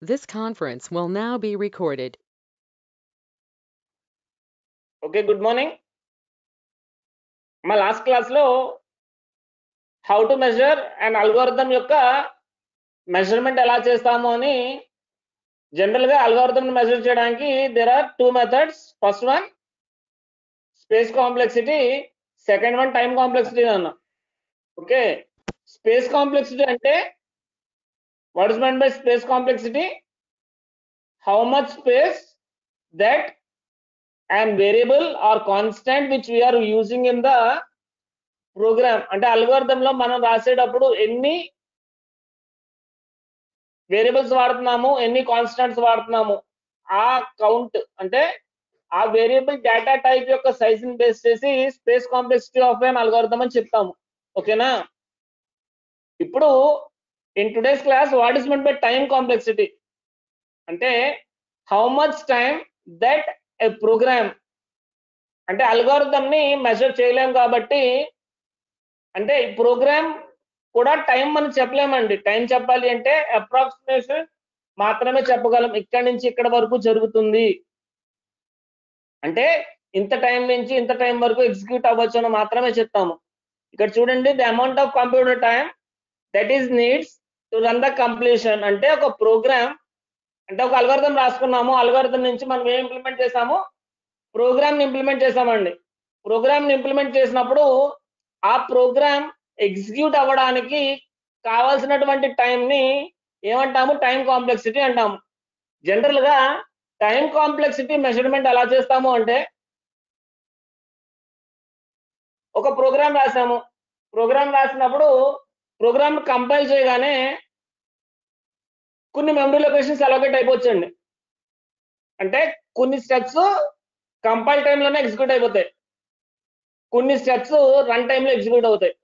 This conference will now be recorded. Okay, good morning. మా last class లో how to measure and algorithm యొక్క measurement ఎలా చేస్తాము అని జనరల్ గా అల్గోరిథం మెజర్ చేయడానికి there are two methods. First one space complexity, second one time complexity అన్న. Okay, space complexity అంటే what is meant by space complexity? How much space that and variable or constant which we are using in the program. అంటే అల్గోరిథం లో మనం రాసేటప్పుడు ఎన్ని variables వాడుతున్నాము, ఎన్ని కాన్స్టెంట్స్ వాడుతున్నాము, ఆ కౌంట్ అంటే ఆ వేరియబుల్ డేటా టైప్ యొక్క సైజ్ ని బేస్ చేసి space complexity of an algorithm అని చెప్తాము. ఓకేనా? ఇప్పుడు in today's class what is meant by time complexity అంటే how much time that a program, అంటే అల్గోరిథం ని మెజర్ చేయలేం కాబట్టి, అంటే ఈ ప్రోగ్రామ్ కూడా టైం మనం చెప్పలేమండి. టైం చెప్పాలి అంటే అప్రాక్సిమేషన్ మాత్రమే చెప్పగలం. ఇక్కడ నుంచి ఇక్కడ వరకు జరుగుతుంది అంటే ఇంత టైం నుంచి ఇంత టైం వరకు ఎగ్జిక్యూట్ అవ్వచ్చు అని మాత్రమే చెప్తాము. ఇక్కడ చూడండి, the amount of computer time that is needs to run the completion. అంటే ఒక ప్రోగ్రామ్ అంటే ఒక అల్గోరిథం రాసుకున్నాము, అల్గోరిథం నుంచి మనం ఏం ఇంప్లిమెంట్ చేసాము, ప్రోగ్రామ్ ని ఇంప్లిమెంట్ చేసామండి. ప్రోగ్రామ్ ని ఇంప్లిమెంట్ చేసినప్పుడు ఆ ప్రోగ్రామ్ ఎగ్జిక్యూట్ అవ్వడానికి కావాల్సినటువంటి టైం ని ఏమంటాము? టైం కాంప్లెక్సిటీ అంటాము. జనరల్ గా టైం కాంప్లెక్సిటీ మెజర్మెంట్ ఎలా చేస్తాము అంటే, ఒక ప్రోగ్రామ్ రాసాము, ప్రోగ్రామ్ రాసినప్పుడు ప్రోగ్రామ్ కంపైల్ చేయగానే కొన్ని మెమరీ లొకేషన్స్ అలొకేట్ అయిపోవచ్చండి. అంటే కొన్ని స్టెప్స్ కంపైల్ టైంలోనే ఎగ్జిక్యూట్ అయిపోతాయి, కొన్ని స్టెప్స్ రన్ టైంలో ఎగ్జిక్యూట్ అవుతాయి.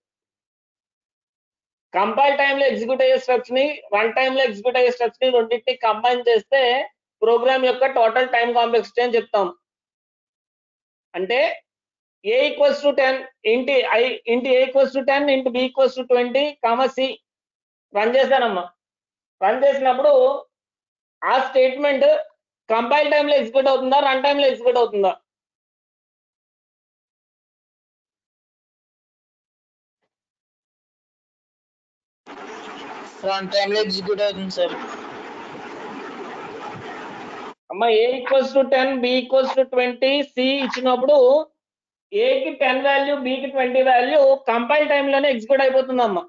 కంపైల్ టైంలో ఎగ్జిక్యూట్ అయ్యే స్టెప్స్ ని, రన్ టైంలో ఎగ్జిక్యూట్ అయ్యే స్టెప్స్ ని రెండింటిని కంబైన్ చేస్తే ప్రోగ్రామ్ యొక్క టోటల్ టైం కాంప్లెక్సిటీ అని చెప్తాం. అంటే a ఈక్వల్స్ టు 10 ఇంటి i ఇంటి a equals to 10 int b equals to 20 c run చేశానమ్మా. రన్ చేసినప్పుడు ఆ స్టేట్మెంట్ కంపైల్ టైంలో ఎగ్జిక్యూట్ అవుతుందా, రన్ టైంలో ఎగ్జిక్యూట్ అవుతుందా? రన్ టైమ్ లో ఎగ్జిక్యూట్ అవుతుంది సార్. అమ్మా, a equals to 10 b equals to 20 c ఇచ్చినప్పుడు a కి 10 వాల్యూ, b కి 20 వాల్యూ కంపైల్ టైంలోనే ఎగ్జిక్యూట్ అయిపోతుందమ్మా.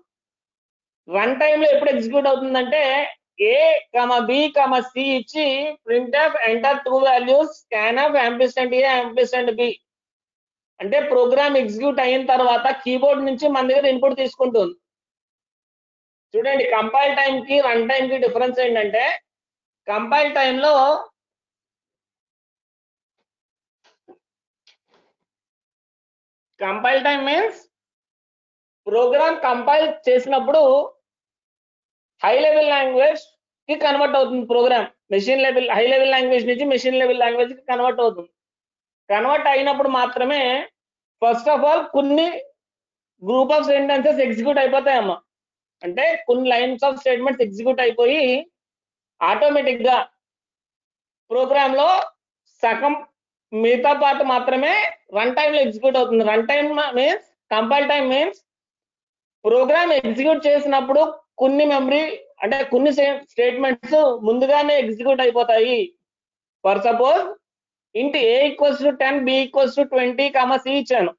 రన్ టైంలో ఎప్పుడు ఎగ్జిక్యూట్ అవుతుందంటే a, b, c ఇచ్చి printf enter two values scanf ampersand a ampersand b అంటే ప్రోగ్రామ్ ఎగ్జిక్యూట్ అయిన తర్వాత కీబోర్డ్ నుంచి మన దగ్గర ఇన్పుట్ తీసుకుంటుంది. చూడండి, కంపైల్ టైం కి రన్ టైం కి డిఫరెన్స్ ఏంటంటే, కంపైల్ టైంలో compile time means program compile చేసినప్పుడు హై లెవెల్ లాంగ్వేజ్ కి కన్వర్ట్ అవుతుంది. Program machine level, high level language నుంచి మెషిన్ లెవెల్ లాంగ్వేజ్ కి కన్వర్ట్ అవుతుంది. కన్వర్ట్ అయినప్పుడు మాత్రమే ఫస్ట్ ఆఫ్ ఆల్ కొన్ని గ్రూప్ ఆఫ్ సెంటెన్సెస్ ఎగ్జిక్యూట్ అయిపోతాయమ్మా. అంటే కొన్ని లైన్స్ ఆఫ్ స్టేట్మెంట్స్ ఎగ్జిక్యూట్ అయిపోయి ఆటోమేటిక్ గా ప్రోగ్రామ్ లో సగం మిగతా పార్ట్ మాత్రమే రన్ టైమ్ లో ఎగ్జిక్యూట్ అవుతుంది. Run time means, compile time means programme execute చేసినప్పుడు కొన్ని మెమరీ అంటే కొన్ని స్టేట్మెంట్స్ ముందుగానే ఎగ్జిక్యూట్ అయిపోతాయి. ఫర్ సపోజ్ ఇంటి a equals to 10 b equals to 20 c ఇచ్చాను.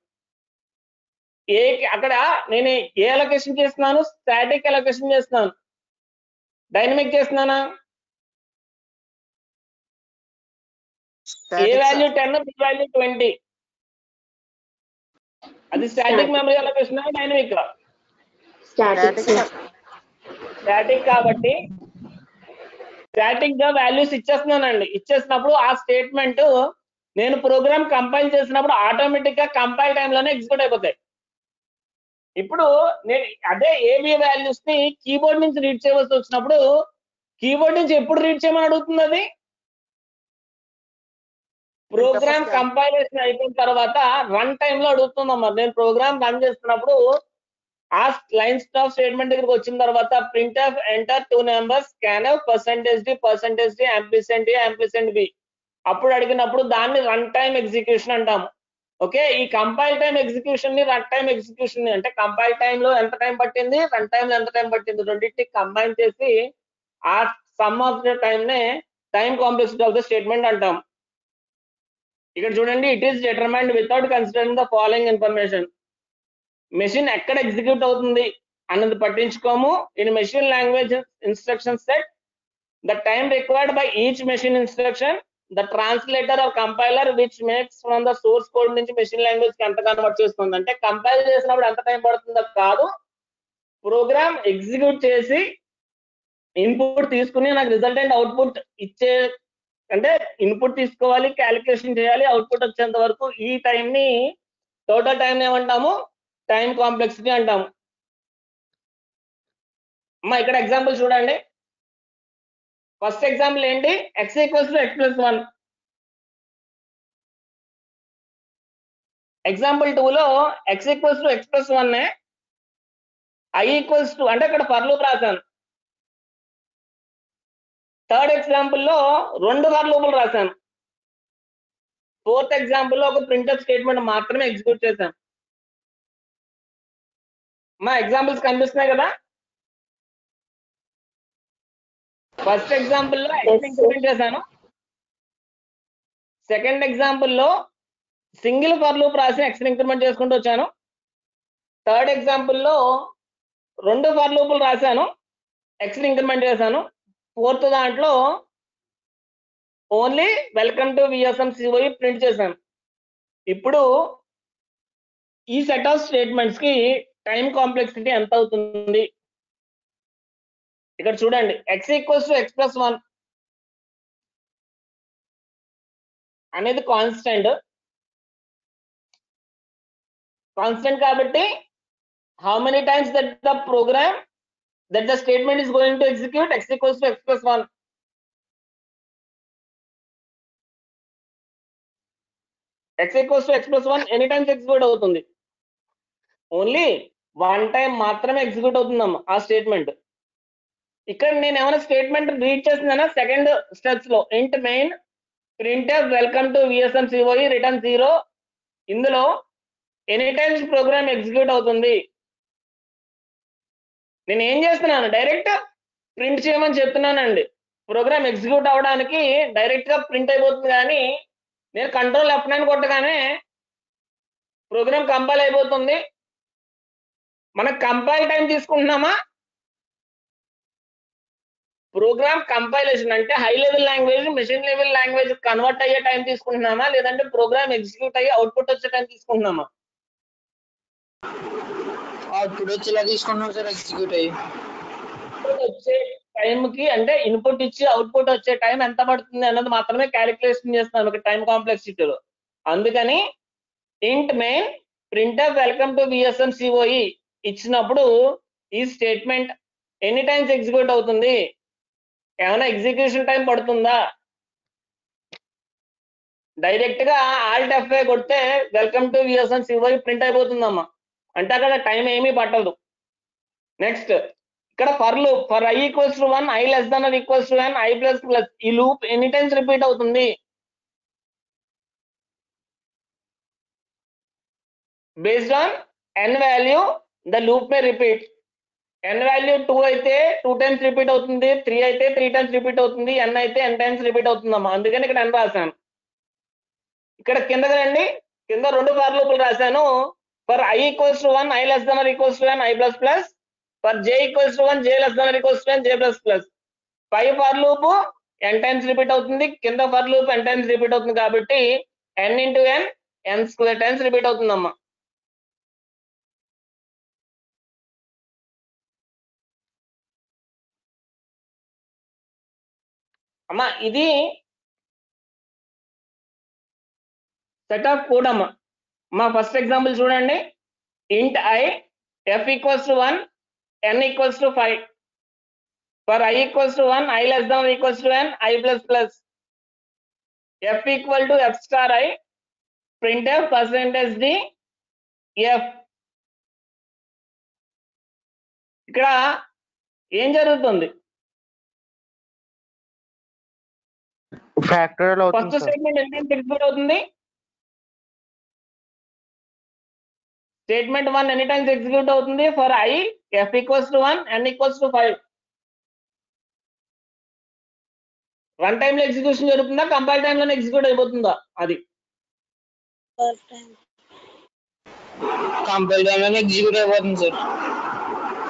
ఏ అక్కడ నేను ఏ అలొకేషన్ చేస్తున్నాను? స్టాటిక్ అలొకేషన్ చేస్తున్నాను. డైనమిక్ చేస్తున్నానా? ఏ వాల్యూ 10, బి వాల్యూ 20, అది static memory allocation, dynamic? Static కాబట్టి స్టాటిక్ గా వాల్యూస్ ఇచ్చేస్తున్నానండి. ఇచ్చేసినప్పుడు ఆ స్టేట్మెంట్ నేను ప్రోగ్రామ్ కంపైల్ చేసినప్పుడు ఆటోమేటిక్ గా కంపైల్ టైంలోనే ఎగ్జిక్యూట్ అయిపోతాయి. ఇప్పుడు నేను అదే ఏబి వాల్యూస్ ని కీబోర్డ్ నుంచి రీడ్ చేయవలసి వచ్చినప్పుడు కీబోర్డ్ నుంచి ఎప్పుడు రీడ్ చేయమని అడుగుతుంది? అది ప్రోగ్రామ్ కంపైలేషన్ అయిపోయిన తర్వాత రన్ టైమ్ లో అడుగుతుందమ్మా. నేను ప్రోగ్రామ్ రన్ చేస్తున్నప్పుడు ఆ లైన్ స్టాప్ స్టేట్మెంట్ దగ్గరికి వచ్చిన తర్వాత printf enter 2 numbers scanf percentage d ampersand b అప్పుడు అడిగినప్పుడు దాన్ని రన్ టైమ్ ఎగ్జిక్యూషన్ అంటాము. ఓకే, ఈ కంపైల్ టైమ్ ఎగ్జిక్యూషన్ ని రన్ టైమ్ ఎగ్జిక్యూషన్ ని అంటే కంపైల్ టైమ్ లో ఎంత టైం పట్టింది, రన్ టైమ్ లో ఎంత టైం పట్టింది, రెండింటిని కంబైన్ చేసి ఆ సమ్ ఆఫ్ ద టైం నే time complexity of the statement అంటాం. ఇక్కడ చూడండి, it is determined without considering the following information. Machine ఎక్కడ ఎగ్జిక్యూట్ అవుతుంది అన్నది పట్టించుకోము. In machine language instruction set the time required by each machine instruction the translator or compiler which makes from the source code నుంచి machine language కి ఎంత convert చేస్తుంది. అంటే compile చేసినప్పుడు ఎంత టైం పడుతుందో కాదు, ప్రోగ్రామ్ ఎగ్జిక్యూట్ చేసి ఇన్పుట్ తీసుకుని నాకు రిజల్టెంట్ అవుట్పుట్ ఇచ్చే, అంటే ఇన్పుట్ తీసుకోవాలి, క్యాలిక్యులేషన్ చేయాలి, అవుట్పుట్ వచ్చేంత వరకు ఈ టైం ని టోటల్ టైం ఏమంటాము, టైం కాంప్లెక్సిటీ అంటాము. అమ్మా ఇక్కడ ఎగ్జాంపుల్ చూడండి. ఫస్ట్ ఎగ్జాంపుల్ ఏంటి, x equals to x plus 1. Example 2 లో x equals to x plus 1 i equals to అంటే ఇక్కడ ఫర్ లూప్ రాశాను. థర్డ్ ఎగ్జాంపుల్ లో 2 ఫర్ లూపులు రాశాను. ఫోర్త్ ఎగ్జాంపుల్ లో ఒక ప్రింట్ఎఫ్ స్టేట్మెంట్ మాత్రమే ఎగ్జిక్యూట్ చేశాను. మా ఎగ్జాంపుల్స్ కనిపిస్తున్నాయి కదా. ఫస్ట్ ఎగ్జాంపుల్ లో Yes, x ఇంక్రిమెంట్ చేశాను. సెకండ్ ఎగ్జాంపుల్ లో సింగిల్ ఫర్ లూప్ రాసి x ఇంక్రిమెంట్ చేసుకుంటూ వచ్చాను. థర్డ్ ఎగ్జాంపుల్ లో 2 ఫర్ లూపులు రాశాను, x ఇంక్రిమెంట్ చేశాను. ఫోర్త్ దాంట్లో only welcome to VSM-CoE print చేశాను. ఇప్పుడు ఈ సెట్ ఆఫ్ స్టేట్మెంట్స్ కి టైం కాంప్లెక్సిటీ ఎంత అవుతుంది ఇక్కడ చూడండి. x equals to x plus 1 అనేది కాన్స్టెంట్ కాబట్టి how many times that the program that the statement is going to execute, x equals to x plus 1. x equals to x plus 1 any times execute అవుతుంది, only 1 time మాత్రమే execute అవుతుందమ్మా ఆ statement. ఇక్కడ నేను ఏమైనా statement read చేస్తున్నానా, second steps లో ఇంట్ main printf welcome to VSM-CoE return 0. ఇందులో ఎనీ టైమ్స్ ప్రోగ్రామ్ ఎగ్జిక్యూట్ అవుతుంది. నేను ఏం చేస్తున్నాను, డైరెక్ట్ ప్రింట్ చేయమని చెప్తున్నానండి. ప్రోగ్రామ్ ఎగ్జిక్యూట్ అవడానికి డైరెక్ట్ గా ప్రింట్ అయిపోతుంది, కానీ నేను కంట్రోల్ F9 కొట్టగానే ప్రోగ్రామ్ కంపైల్ అయిపోతుంది. మనకు కంపైల్ టైం తీసుకుంటున్నామా, ప్రోగ్రామ్ కంపైలేషన్ అంటే high level language machine level language convert అయ్యే టైం తీసుకుంటున్నామా, లేదంటే ప్రోగ్రామ్ ఎగ్జిక్యూట్ అయ్యి అవుట్పుట్ వచ్చే టైం తీసుకుంటున్నామా? అవుట్పుట్ వచ్చేలా తీసుకున్నాం సార్, ఎగ్జిక్యూట్ అయ్యి. వచ్చే టైంకి అంటే ఇన్పుట్ ఇచ్చి అవుట్పుట్ వచ్చే టైం ఎంత పడుతుంది అన్నది మాత్రమే క్యాలిక్యులేషన్ చేస్తున్నాం ఇక్కడ టైం కాంప్లెక్సిటీలో. అందుకని ఇంట్ main printf welcome to VSM-CoE ఇచ్చినప్పుడు ఈ స్టేట్మెంట్ ఎన్ని టైమ్స్ ఎగ్జిక్యూట్ అవుతుంది, ఏమైనా ఎగ్జిక్యూషన్ టైం పడుతుందా, డైరెక్ట్ గా ఆల్ట్ F5 కొడితే వెల్కమ్ టు VSM-CoE ప్రింట్ అయిపోతుందమ్మా, అంటే అక్కడ టైం ఏమీ పట్టదు. నెక్స్ట్ ఇక్కడ for loop for i equals to 1 i less than or equals to n i plus plus ఈ లూప్ ఎన్ని టైమ్స్ రిపీట్ అవుతుంది, based on n value the loop May repeat. n value 2 అయితే 2 times repeat అవుతుంది, 3 అయితే 3 times repeat అవుతుంది, n అయితే n times repeat అవుతుందమ్మా, అందుకని ఇక్కడ n రాశాను. ఇక్కడ కిందకి రండి, కింద 2 ఫర్ లూపులు రాశాను. For i equals to 1 i less than or equals to n i plus plus for j equals to 1 j less than or equals to n j plus plus. పై for loop n times repeat అవుతుంది, కింద for loop n times repeat అవుతుంది, కాబట్టి n into n square times repeat అవుతుందమ్మా. అమ్మా ఇది set of code అమ్మా. మా ఫస్ట్ ఎగ్జాంపుల్ చూడండి, ఇంట్ i f equals to 1 n equals to 5 for i equals to 1 i less than equals to n i plus plus f equal to f star i printf percentage d f ఇక్కడ ఏం జరుగుతుంది? Factorial first అవుతుంది sir. Statement ఎన్ని times execute అవుతుంది? Statement 1 ఎన్ని times execute అవుతుంది? For I f equals to 1 n equals to 5. Run time లో execution జరుగుతుందా, కంపైల్ టైమ్ లోనే ఎగ్జిక్యూట్ అయిపోతుందా? అది కంపైల్ టైం లోనే ఎగ్జిక్యూట్ అయిపోతుంది సార్.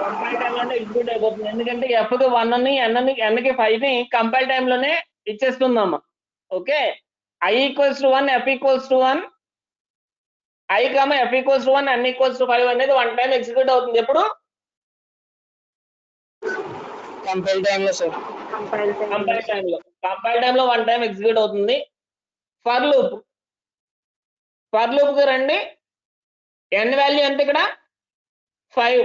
కంపైల్ టైమ్ లోనే ఎగ్జిక్యూట్ అయిపోతుంది. ఎందుకంటే f కి 1 ని n కి 5 ని కంపైల్ టైమ్ లోనే ఇచ్చేస్తుందమ్మా. Okay, I equals to 1 f equals to 1 I, f equals to 1 n equals to 5 అనేది వన్ టైం ఎగ్జిక్యూట్ అవుతుంది. ఎప్పుడు? కంపైల్ టైం లో సార్. కంపైల్ టైమ్ లో వన్ టైం ఎగ్జిక్యూట్ అవుతుంది. ఫర్ లూప్ కి రండి. n వాల్యూ ఎంత ఇక్కడ? 5.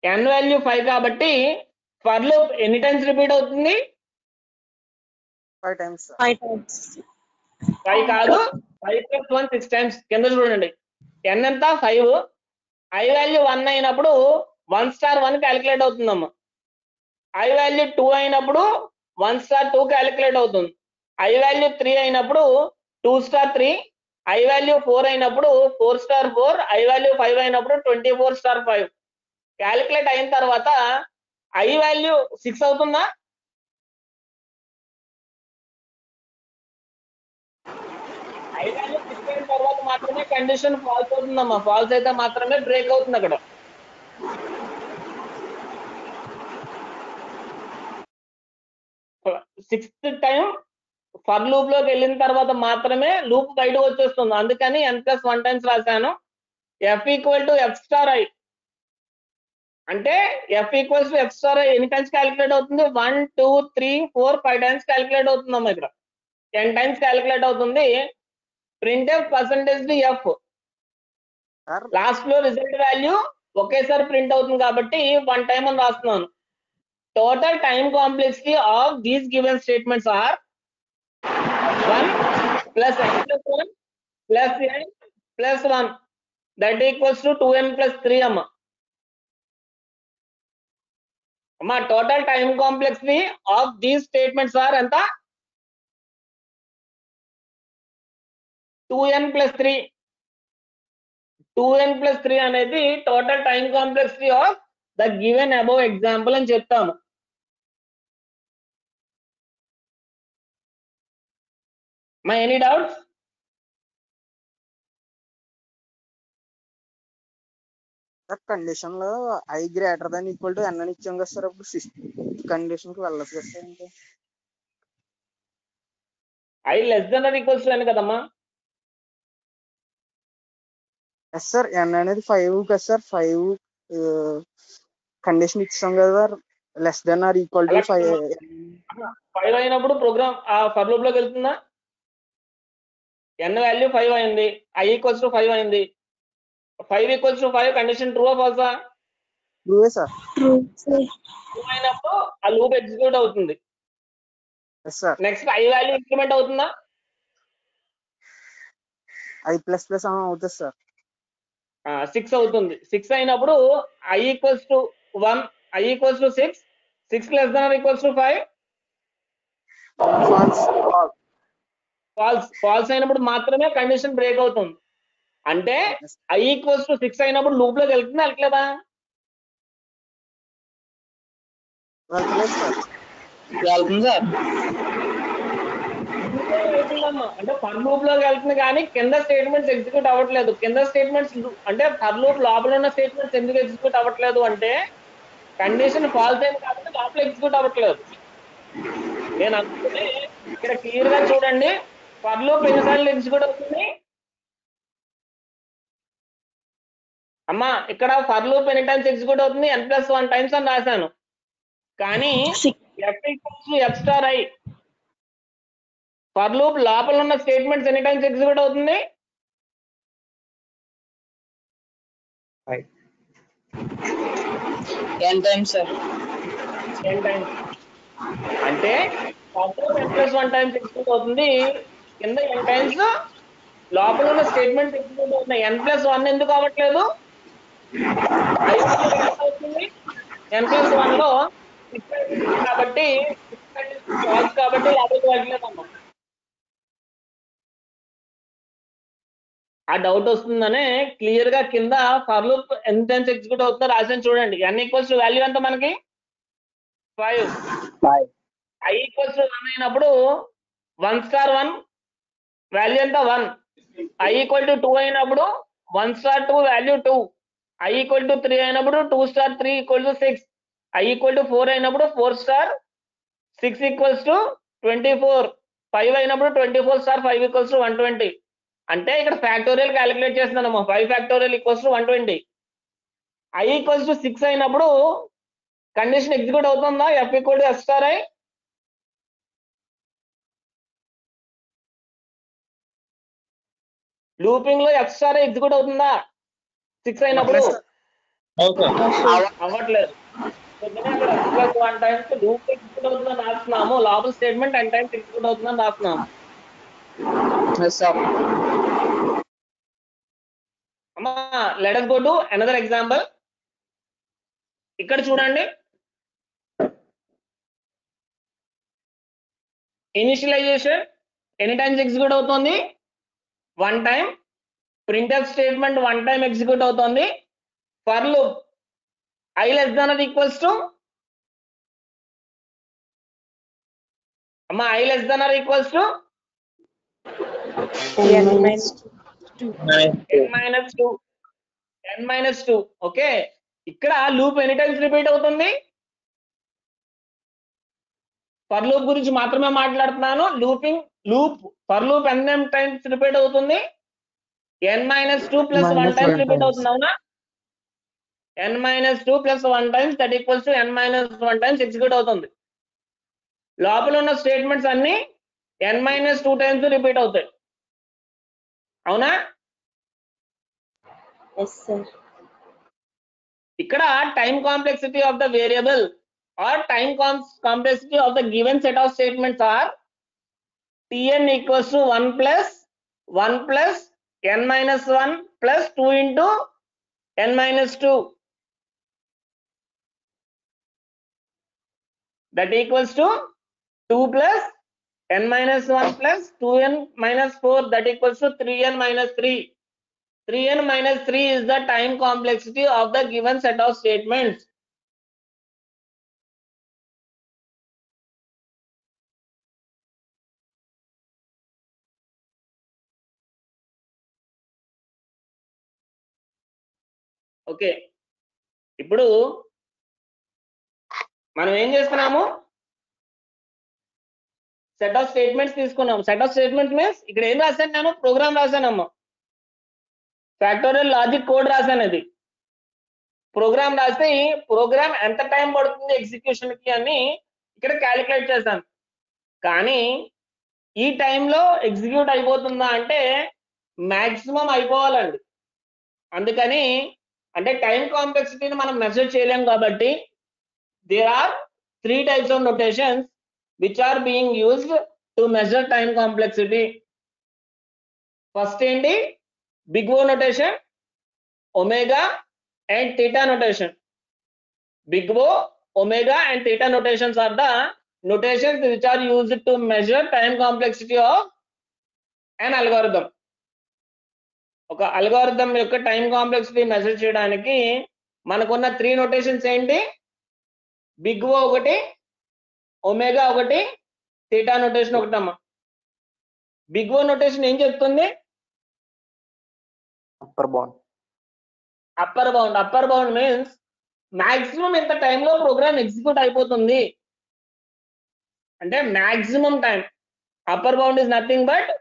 n వాల్యూ 5 కాబట్టి ఫర్ లూప్ ఎన్ని టైమ్స్ రిపీట్ అవుతుంది? 5 టైమ్స్. 5 కాదు, 5 + 1 6 టైమ్స్. కింద చూడండి, n ఎంత? 5. I వాల్యూ 1 అయినప్పుడు 1*1 క్యాలిక్యులేట్ అవుతుందమ్మా. I వాల్యూ 2 అయినప్పుడు 1*2 క్యాలిక్యులేట్ అవుతుంది. I వాల్యూ 3 అయినప్పుడు 2*3. I వాల్యూ 4 అయినప్పుడు 4*4. I వాల్యూ 5 అయినప్పుడు 24*5 క్యాలిక్యులేట్ అయిన తర్వాత I వాల్యూ 6 అవుతుందా? I వాల్యూ 6 అయిన తర్వాత మాత్రమే కండిషన్ ఫాల్స్ అవుతుందమ్మా. ఫాల్స్ అయితే మాత్రమే బ్రేక్ అవుతుంది అక్కడ. సిక్స్త్ టైం ఫర్ లూప్ లోకి వెళ్ళిన తర్వాత మాత్రమే లూప్ బయటకు వచ్చేస్తుంది. అందుకని n+1 టైమ్స్ రాశాను. f equal to f star I అంటే f equals to f star I ఎన్ని టైమ్స్ క్యాలిక్యులేట్ అవుతుంది? 1 2 3 4 5 టైమ్స్ క్యాలిక్యులేట్ అవుతుందమ్మా. ఇక్కడ 10 టైమ్స్ క్యాలిక్యులేట్ అవుతుంది. printf %f లాస్ట్ లో రిజల్ట్ వాల్యూ ఒకేసారి ప్రింట్ అవుతుంది కాబట్టి 1 టైం అని రాస్తున్నాను. Total time complexity of these given statements are 1 + n+1 + n + 1 that equals to 2n + 3 అమ్మా. Total time complexity of these statements are ఎంత? 2n + 3. 2n + 3 అనేది total time complexity of the given above example అని చెప్తాము. Any doubts? Condition లో I greater than equal to n అని ఇచ్చాం కదా sir. అప్పుడు 6th కండిషన్ కి వెళ్ళచ్చు కదా సార్. ఇంకా I less than or equals to n కదమ్మా. ఎస్ సార్, n అనేది 5 కదా సార్. 5 కండిషన్ ఇచ్చాం కదా, less than or equal to 5. 5 అయినప్పుడు ప్రోగ్రామ్ ఆ ఫర్ లూప్ లోకి వెళ్తుందా? n వాల్యూ 5 అయింది, I ఈక్వల్స్ టు 5 అయింది. 5 ఈక్వల్స్ టు 5 కండిషన్ ట్రూ ఫాల్సా? ట్రూవే సార్. ట్రూ అయినప్పుడు ఆ లూప్ ఎగ్జిక్యూట్ అవుతుంది. Yes sir. Next I value increment అవుతుందా? I++ అవుతుంది సార్. 6 అవుతుంది. 6 అయినప్పుడు I equals to 1, I equals to 6. 6 less than or equals to 5 false అయినప్పుడు మాత్రమే కండిషన్ బ్రేక్ అవుతుంది. అంటే I ఈక్వల్స్ టు 6 అయినప్పుడు లూప్ లోకి వెళ్తుందా వెళ్ళట్లేదా? వెళ్తుంది సార్. అంటే ఫర్ లూప్ లోకి వెళ్తుంది కానీ కింద స్టేట్మెంట్స్ ఎగ్జిక్యూట్ అవ్వట్లేదు. కింద స్టేట్మెంట్స్ అంటే ఫర్ లూప్ లోపల ఉన్న స్టేట్మెంట్స్ ఎందుకు ఎగ్జిక్యూట్ అవ్వట్లేదు అంటే కండిషన్ ఫాల్స్ అయింది కాబట్టి లోపల ఎగ్జిక్యూట్ అవ్వట్లేదు. నేను అనుకుంటే ఇక్కడ క్లియర్ గా చూడండి, ఫర్ లూప్ ఎన్నిసార్లు ఎగ్జిక్యూట్ అవుతుంది అమ్మా? ఇక్కడ ఫర్ లూప్ ఎన్ని టైమ్స్ ఎగ్జిక్యూట్ అవుతుంది? n+1 టైమ్స్ అని రాశాను. కానీ f equals to f star I for loop లోపల ఉన్న స్టేట్మెంట్స్ ఎన్ని టైమ్స్ ఎగ్జిక్యూట్ అవుతుంది? 10 టైమ్స్ సార్. 10 టైమ్స్ అంటే n+1 టైమ్స్ ఎగ్జిక్యూట్ అవుతుంది. కింద n టైమ్స్ లోపల ఉన్న స్టేట్మెంట్స్ ఎగ్జిక్యూట్ అవుతున్నాయి. n+1 ఎందుకు అవ్వట్లేదు? I వాల్యూ ఎంత అవుతుంది? n+1 లో 6 కాబట్టి ఫాల్స్ కాబట్టి లోపలికి వెళ్ళలేదమ్మా. ఆ డౌట్ వస్తుందనే క్లియర్ గా కింద ఫర్ లూప్ ఎంత ఎగ్జిక్యూట్ అవుతుందో రాసాను చూడండి. n వాల్యూ ఎంత మనకి 5. i 1 అయినప్పుడు 1*1 వాల్యూ ఎంత 1. i 2 అయినప్పుడు 1*2 వాల్యూ 2. i 3 అయినప్పుడు 2*3 6. i 4 అయినప్పుడు 4*6 24. 5 అయినప్పుడు 24*5 120. అంటే ఇక్కడ ఫ్యాక్టోరియల్ క్యాలిక్యులేట్ చేస్తున్నాము. 5 ఫ్యాక్టోరియల్ 120. i 6 అయినప్పుడు కండిషన్ ఎగ్జిక్యూట్ అవుతుందా? f f*i. లూపింగ్ లో f*i ఎగ్జిక్యూట్ అవుతుందా 6 అయినప్పుడు? అవ్వట్లేదు. అక్కడ f+1 టైమ్స్ లూప్ ఎగ్జిక్యూట్ అవుతుందని రాస్తున్నాము. లోపల స్టేట్మెంట్ n టైమ్స్ ఎగ్జిక్యూట్ అవుతుందని రాస్తున్నాము. అమ్మా let us go to another example. ఇక్కడ చూడండి, ఇనిషియలైజేషన్ ఎన్ని టైమ్స్ ఎగ్జిక్యూట్ అవుతుంది? 1 time. Printf statement 1 time execute అవుతుంది. For loop i less than or equals to అమ్మా i less than or equals to n-2. Okay, ఇక్కడ లూప్ ఎన్ని times repeat అవుతుంది? For loop గురించి మాత్రమే మాట్లాడుతున్నాను. ఫర్ లూప్ ఎన్ని టైమ్స్ రిపీట్ అవుతుంది? n-2 + 1 టైమ్స్ రిపీట్ అవుతుంది. అవునా? n-2 + 1 times that equals to n-1 times execute అవుతుంది. లోపల ఉన్న స్టేట్మెంట్స్ అన్ని n-2 టైమ్స్ రిపీట్ అవుతాయి. అవునా? ఇక్కడ time complexity of the variable or time complexity of the given set of statements or tn = 1 + 1 + n-1 + 2 × n-2. that equals to 2 + n-1 + 2n-4 that equals to 3n-3. 3n-3 is the time complexity of the given set of statements. Okay, ఇప్పుడు మనం ఏం చేస్తున్నాము? Set of statements తీసుకున్నాము. Set of statements means ఇక్కడ ఏం రాశాను? నేను programme రాశానమ్మా. Factorial logic code రాశాను. అది ప్రోగ్రామ్ రాస్తే ప్రోగ్రామ్ ఎంత టైం పడుతుంది ఎగ్జిక్యూషన్ కి అని ఇక్కడ క్యాలిక్యులేట్ చేశాను. కానీ ఈ టైంలో ఎగ్జిక్యూట్ అయిపోతుందా అంటే మాక్సిమం అయిపోవాలండి. అందుకని అంటే టైం కాంప్లెక్సిటీని మనం మెజర్ చేయలేం కాబట్టి there are 3 types of notations which are being used to measure time complexity. First ఏంటి? Big O notation, omega and theta notation. Big O, omega and theta notations are the notations which are used to measure time complexity of an algorithm. ఒక algorithm యొక్క time complexity measure చేయడానికి మనకున్న 3 notations ఏంటి? Big O ఒకటి, omega ఒకటి, theta notation ఒకటమ్మా. Big O notation ఏం చెప్తుంది? అప్పర్ బౌండ్ మీన్స్ మాక్సిమం ఎంత టైంలో ప్రోగ్రామ్ ఎగ్జిక్యూట్ అయిపోతుంది అంటే maximum time. Upper bound is nothing but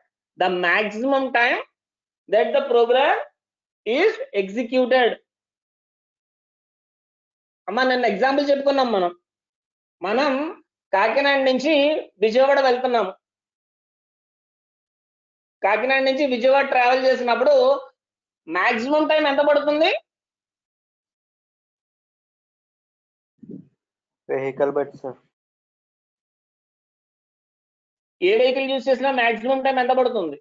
the maximum time that the program is executed. అమ్మా నిన్న ఎగ్జాంపుల్ చెప్పుకున్నాం. మనం కాకినాడ నుంచి విజయవాడ వెళ్తున్నాము. కాకినాడ నుంచి విజయవాడ ట్రావెల్ చేసినప్పుడు మాక్సిమం టైం ఎంత పడుతుంది? వెహికల్ బట్టి సార్. ఏ వెహికల్ యూజ్ చేసినా మాక్సిమం టైం ఎంత పడుతుంది?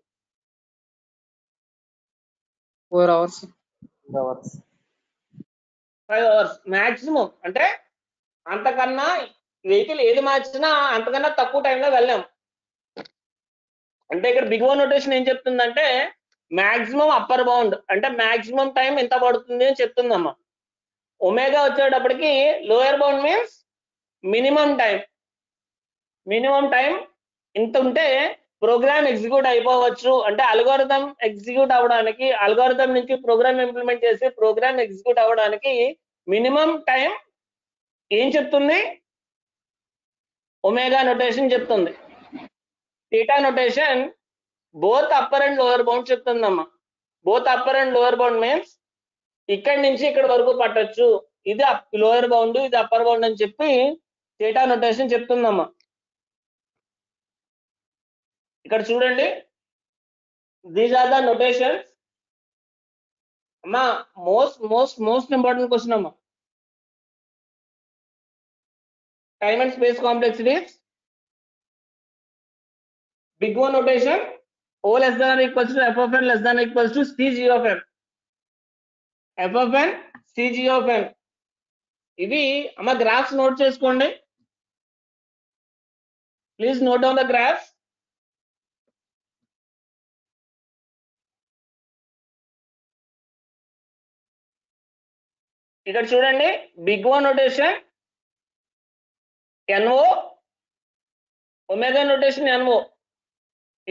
4 hours. 5 hours maximum. అంటే అంతకన్నా వెహికల్ ఏది మార్చినా అంతకన్నా తక్కువ టైంలో వెళ్ళాం. అంటే ఇక్కడ బిగ్ ఓ నోటేషన్ ఏం చెప్తుందంటే మాక్సిమం అప్పర్ బౌండ్ అంటే మాక్సిమం టైం ఎంత పడుతుంది అని చెప్తుందమ్మా. ఒమేగా వచ్చేటప్పటికి lower bound means minimum time ఇంత ఉంటే ప్రోగ్రామ్ ఎగ్జిక్యూట్ అయిపోవచ్చు. అంటే అల్గోరిథం ఎగ్జిక్యూట్ అవ్వడానికి, అల్గోరిథం నుంచి ప్రోగ్రామ్ ఇంప్లిమెంట్ చేసి ప్రోగ్రామ్ ఎగ్జిక్యూట్ అవ్వడానికి మినిమం టైం ఏం చెప్తుంది? ఒమేగా నోటేషన్ చెప్తుంది. Theta notation both upper and lower bound చెప్తుందమ్మా. Both upper and lower bound means ఇక్కడి నుంచి ఇక్కడ వరకు పట్టొచ్చు, ఇది లోయర్ బౌండ్ ఇది అప్పర్ బౌండ్ అని చెప్పి థీటా నోటేషన్ చెప్తుందమ్మా. ఇక్కడ చూడండి, దీస్ ఆర్ ద నోటేషన్స్ అమ్మా. మోస్ట్ ఇంపార్టెంట్ క్వశ్చన్ అమ్మా. Time and space complexities, big O notation, O less than or equals to f of n less than or equals to c g of n, f of n c g of n. ఇవి అమ్మ graphs note చేసుకోండి. Please note down the graphs. ఇక్కడ చూడండి, big O notation NO, omega notation NO.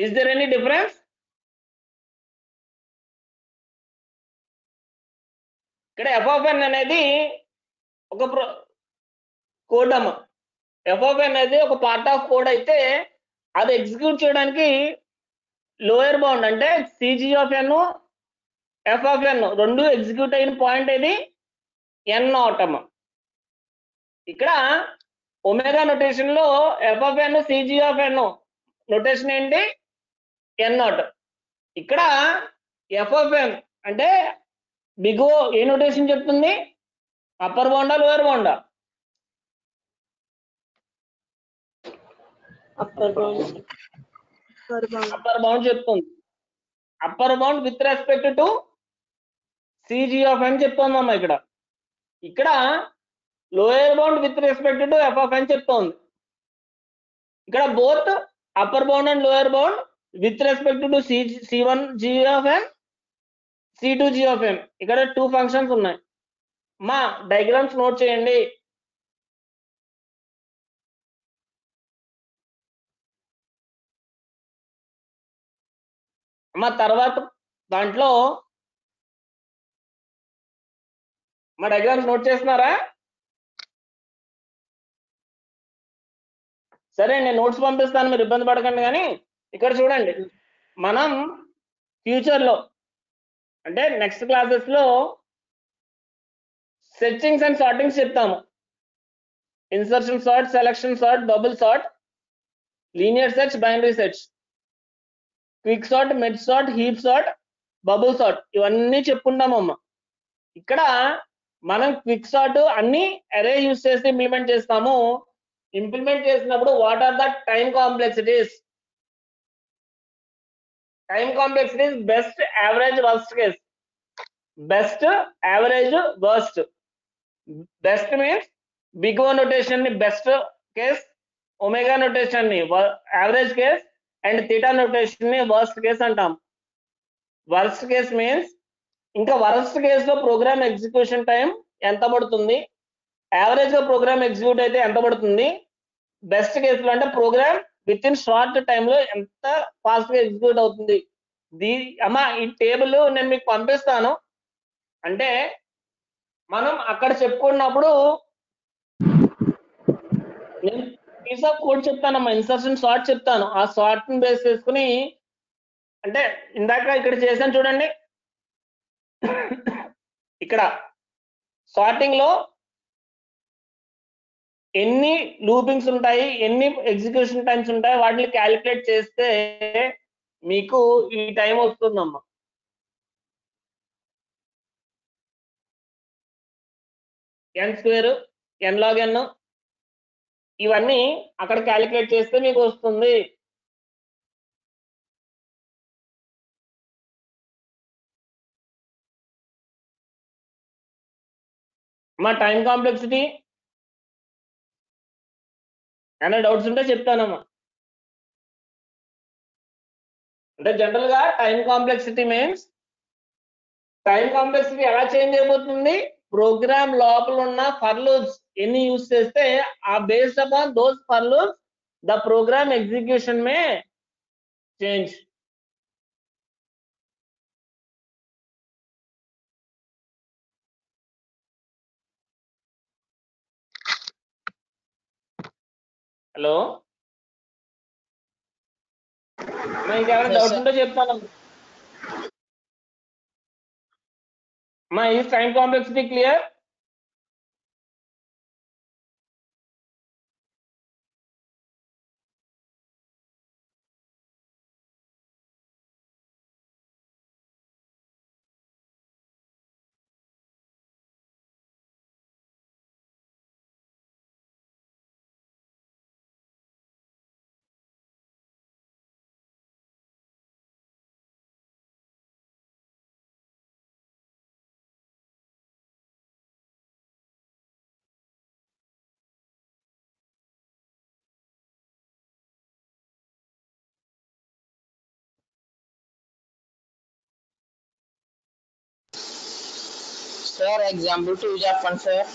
Is there any difference? ఇక్కడ f of n అనేది ఒక code అమ్మ. f of n అనేది ఒక పార్ట్ ఆఫ్ కోడ్ అయితే అది ఎగ్జిక్యూట్ చేయడానికి లోయర్ బౌండ్ అంటే cg of n, f of n రెండు ఎగ్జిక్యూట్ అయిన పాయింట్ ఏది? n0 అమ్మ. ఇక్కడ ఒమేగా నోటేషన్ లో f of n cg of n notation ఏంటి? n0. ఇక్కడ f of n అంటే బిగ్ ఓ ఏ నోటేషన్ చెప్తుంది? అప్పర్ బౌండా లోయర్ బౌండా? అప్పర్ బౌండ్ అప్పర్ బౌండ్ చెప్తుంది. Upper bound with respect to cg of n చెప్తుందమ్మా. ఇక్కడ lower bound with respect to f of n చెప్తోంది. ఇక్కడ both upper bound and lower bound with respect to c1 g of n, c2 g of n. ఇక్కడ 2 functions ఉన్నాయి. మా diagrams note చేయండి. మా తర్వాత దాంట్లో మా డయాగ్రామ్స్ నోట్ చేస్తున్నారా? సరే, నేను నోట్స్ పంపిస్తాను, మీరు ఇబ్బంది పడకండి. కానీ ఇక్కడ చూడండి, మనం ఫ్యూచర్లో అంటే నెక్స్ట్ క్లాసెస్ లో సెర్చింగ్స్ అండ్ సార్టింగ్స్ చెప్తాము. Insertion sort, selection sort, bubble sort, linear search, binary search, quick sort, merge sort, heap sort, bubble sort, ఇవన్నీ చెప్పుకుంటామమ్మా. ఇక్కడ మనం క్విక్ సార్ట్ అన్ని అరే యూజ్ చేసి ఇంప్లిమెంట్ చేస్తాము. ఇంప్లిమెంట్ చేసినప్పుడు what are the time complexities? Time complexities best, average, worst case. Best, average, worst. Best means big O notation ని best case, omega notation ని average case and theta notation ని worst case అంటాం. Worst case means ఇంకా worst case లో program execution time ఎంత పడుతుంది, average గా programme execute అయితే ఎంత పడుతుంది, బెస్ట్ కేస్ లో అంటే program within short time లో ఎంత ఫాస్ట్ గా ఎగ్జిక్యూట్ అవుతుంది. అమ్మా ఈ టేబుల్ నేను మీకు పంపిస్తాను. అంటే మనం అక్కడ చెప్పుకున్నప్పుడు నేను పీస్ ఆఫ్ కోడ్ చెప్తానమ్మా, ఇన్సర్షన్ సార్ట్ చెప్తాను. ఆ సార్ట్ ని బేస్ చేసుకుని అంటే ఇందాక ఇక్కడ చేశాను చూడండి, ఇక్కడ సార్టింగ్ లో ఎన్ని లూపింగ్స్ ఉంటాయి, ఎన్ని ఎగ్జిక్యూషన్ టైమ్స్ ఉంటాయి, వాటిని క్యాలిక్యులేట్ చేస్తే మీకు ఈ టైం వస్తుందమ్మా. n square, n log n, ఇవన్నీ అక్కడ క్యాలిక్యులేట్ చేస్తే మీకు వస్తుంది. మా టైం కాంప్లెక్సిటీ ఏమైనా డౌట్స్ ఉంటే చెప్తానమ్మా. అంటే జనరల్ గా time complexity means time complexity ఎలా చేంజ్ అయిపోతుంది, ప్రోగ్రామ్ లోపల ఉన్న ఫర్ లూప్స్ ఎన్ని యూజ్ చేస్తే ఆ based upon those for loops the program execution May change. Hello ఇంకెవరైనా డౌట్స్ ఉంటే చెప్తాను అమ్మా. ఈ time complexity clear? Sir example 2 చెప్పండి సార్.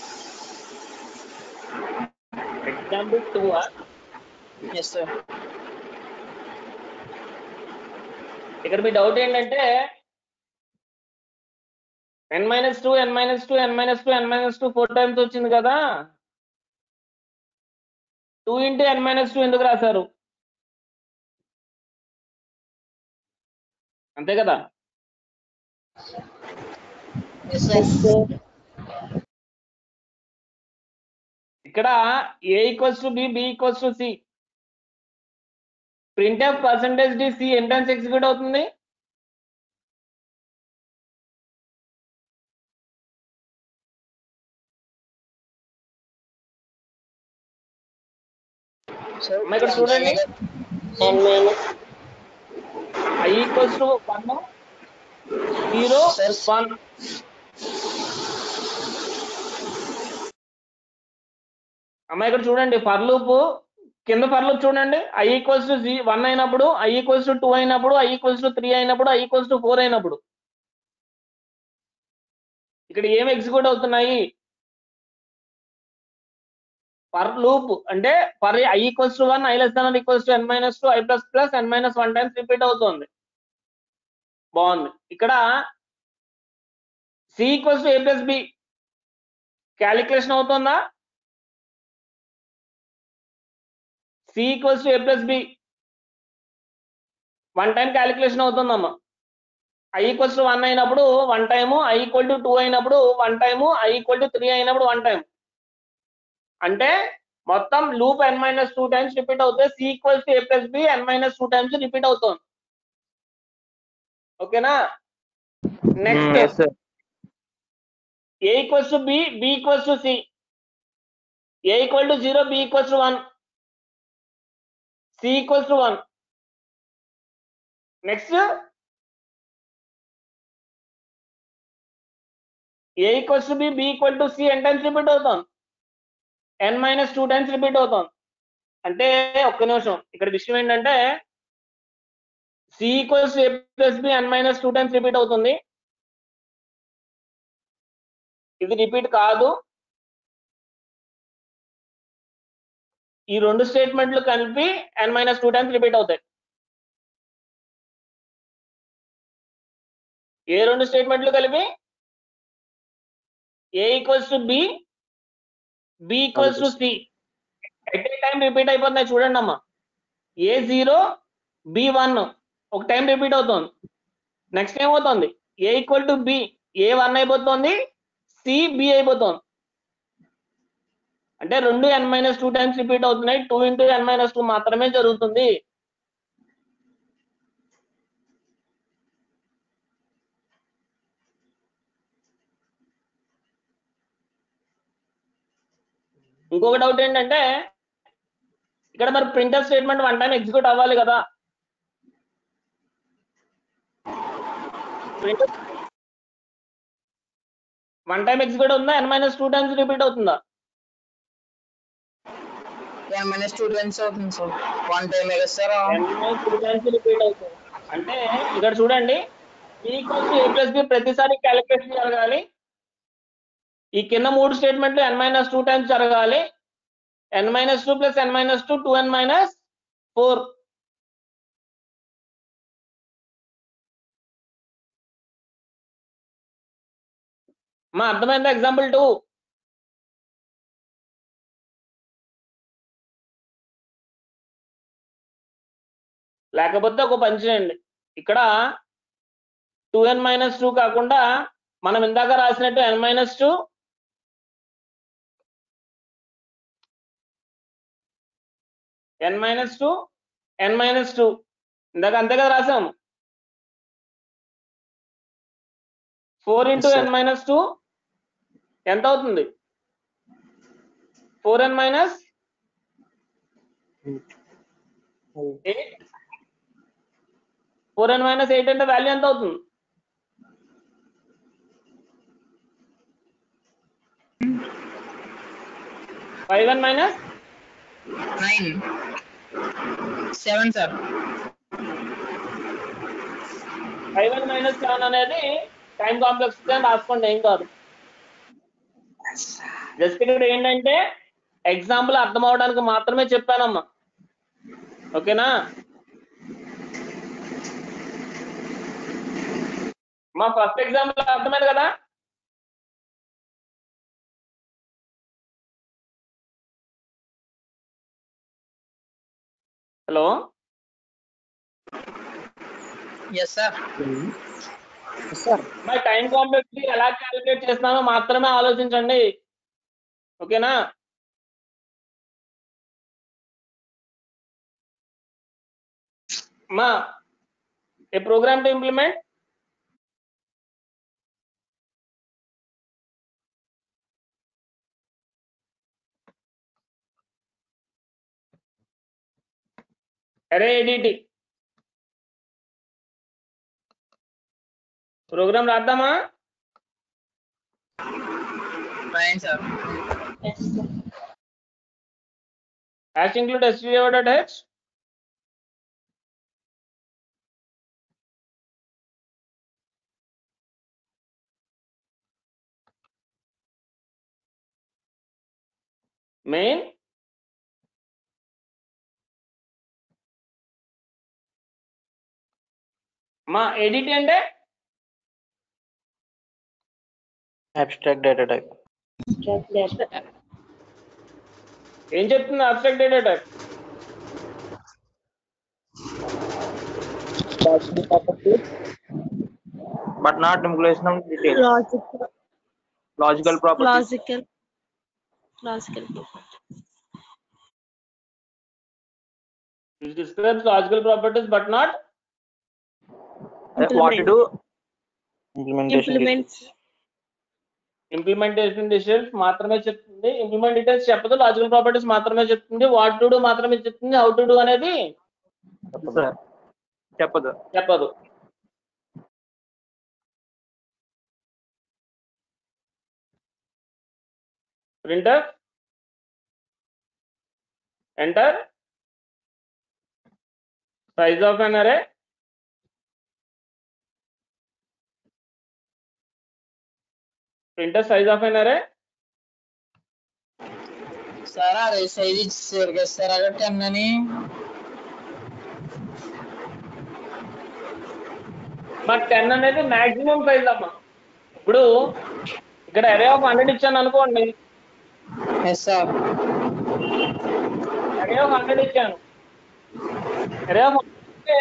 Example 2 yes sir. ఇక్కడ మీ డౌట్ ఏంటంటే n-2 n-2 n-2 n-2 4 times వచ్చింది కదా, 2 into n-2 ఎందుకు రాశారు? అంతే కదా. Yes sir. ఇక్కడ a equals to b, b equals to c. printf %d c ఎన్ని టైమ్స్ ఎగ్జిక్యూట్ అవుతుంది? ఇక్కడ చూడండి, i ఈక్వల్స్ టు 1 0 1. అమ్మ ఇక్కడ చూడండి, ఫర్ లూప్ కింద ఫర్ లూప్ చూడండి, i ఈక్వల్స్ టు 1 అయినప్పుడు, i ఈక్వల్స్ టు 2 అయినప్పుడు, i ఈక్వల్స్ టు 3 అయినప్పుడు, i ఈక్వల్స్ టు 4 అయినప్పుడు ఇక్కడ ఏం ఎగ్జిక్యూట్ అవుతున్నాయి? ఫర్ లూప్ అంటే for i equals to 1, i less than or equals to n-2, i plus plus n-1 times repeat అవుతుంది. బాగుంది. ఇక్కడ c equals to a plus b calculation అవుతుందా? c equals to a plus b 1 time calculation అవుతుందమ్మా. i equals to 1 అయినప్పుడు 1 time, i equal to 2 అయినప్పుడు 1 time, i equal to 3 అయినప్పుడు 1 time. అంటే మొత్తం లూప్ n-2 టైమ్స్ రిపీట్ అవుతే c equals to a plus b n-2 times repeat అవుతుంది. ఓకేనా. Next a equals to b, b equals to c, a equal to 0, b equals to 1, c equals to 1. Next a equals to b, b equal to c n times repeat అవుతాం? n-2 times repeat అవుతాం. అంటే ఒక్క నిమిషం, ఇక్కడ విషయం ఏంటంటే c equals to a plus b n-2 times repeat అవుతుంది. ఇది రిపీట్ కాదు. ఈ రెండు స్టేట్మెంట్లు కలిపి n-2 టైమ్స్ రిపీట్ అవుతాయి. ఏ రెండు స్టేట్మెంట్లు కలిపి? a equals to b, b equals to c at a time repeat అయిపోతున్నాయి చూడండి అమ్మా. a0 b1 ఒక టైం రిపీట్ అవుతుంది. నెక్స్ట్ ఏమవుతుంది? a equal to b a1 అయిపోతుంది, c b అయిపోతుంది. అంటే రెండు n-2 టైమ్స్ రిపీట్ అవుతున్నాయి. 2 into n-2 మాత్రమే జరుగుతుంది. ఇంకొక డౌట్ ఏంటంటే ఇక్కడ మరి ప్రింటర్ స్టేట్మెంట్ 1 టైం ఎగ్జిక్యూట్ అవ్వాలి కదా. ప్రింటర్ 1 టైం ఎగ్జిక్యూట్ అవుతుందా, n-2 టైమ్స్ రిపీట్ అవుతుందా? n minus 2 times అవుతుంది సార్. 1 టైం కదా సార్? n - 2 టైమ్స్ రిపీట్ అవుతుంది. అంటే ఇక్కడ చూడండి, a+b ప్రతిసారి క్యాలిక్యులేషన్ జరగాలి. ఈ కింద 3 స్టేట్మెంట్లు n - 2 టైమ్స్ జరగాలి. n - 2 + n - 2 2n - 4. మా అర్థమైందా ఎగ్జాంపుల్ 2? లేకపోతే ఒక పని చేయండి, ఇక్కడ 2n - 2 కాకుండా మనం ఇందాక రాసినట్టు n - 2 n - 2 n - 2 ఇందాక అంతే కదా రాసాము. 4 × Yes, sir. n - 2 ఎంత అవుతుంది? 4n - 8. 4n - 8 అంటే వాల్యూ ఎంత అవుతుంది? 5n - 9 7 sir. 5n - 7 అనేది టైం కాంప్లెక్సిటీ అని రాసుకోండి, ఏం కాదు. జస్ట్ ఇక్కడ ఏంటంటే ఎగ్జాంపుల్ అర్థం అవడానికి మాత్రమే చెప్పానమ్మా, ఓకేనా? మా ఫస్ట్ ఎగ్జాంపుల్ అర్థమైంది కదా? Hello, yes sir. సార్ మరి టైం కాంప్లెక్సిటీ ఎలా క్యాలిక్యులేట్ చేస్తున్నానో మాత్రమే ఆలోచించండి, ఓకేనా? మా a program to implement array ADT program రాద్దామా? రాయండి sir. hash include stdio.h main మా ADT అంటే అబ్స్ట్రాక్ట్ డేటా టైప్. ఏం చెప్తుంది abstract data type? But not implication of details. Logical properties. It describes logical properties but not what to do implementation details మాత్రమే చెప్తుంది. Implement details చెప్పదు, logical properties మాత్రమే చెప్తుంది. What to do మాత్రమే చెప్తుంది. How to do అనేది చెప్పదు. Printer enter size of an array size of an array sir అరే సైజ్ ఇచ్చారు కదా సార్, అక్కడ 10 అని. బట్ 10 అనేది మాక్సిమం సైజ్ అమ్మా. ఇప్పుడు ఇక్కడ array of 100 ఇచ్చాను అనుకోండి, ఎస్ సార్. array of 100 ఇచ్చాను. array of 100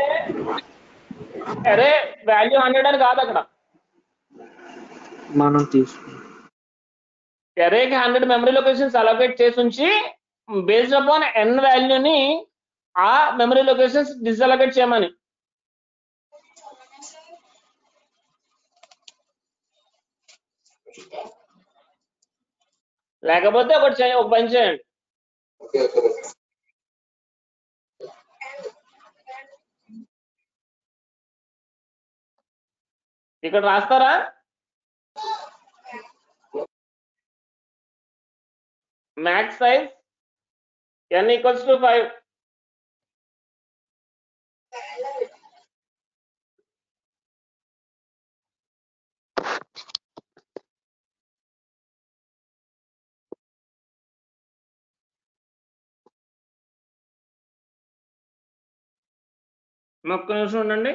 array వాల్యూ 100 అని కాదు, అక్కడ మనం తీసుకుంటాం. arrayకి 100 మెమరీ లొకేషన్స్ అలొకేట్ చేసి ఉంచి బేస్డ్ అపాన్ n వాల్యూని ఆ మెమరీ లొకేషన్స్ డిసలొకేట్ చేయమని. లేకపోతే ఒక పని చేయండి, ఇక్కడ రాస్తారా? max size n equals to 5. ఒక్క నిమిషం ఉండండి.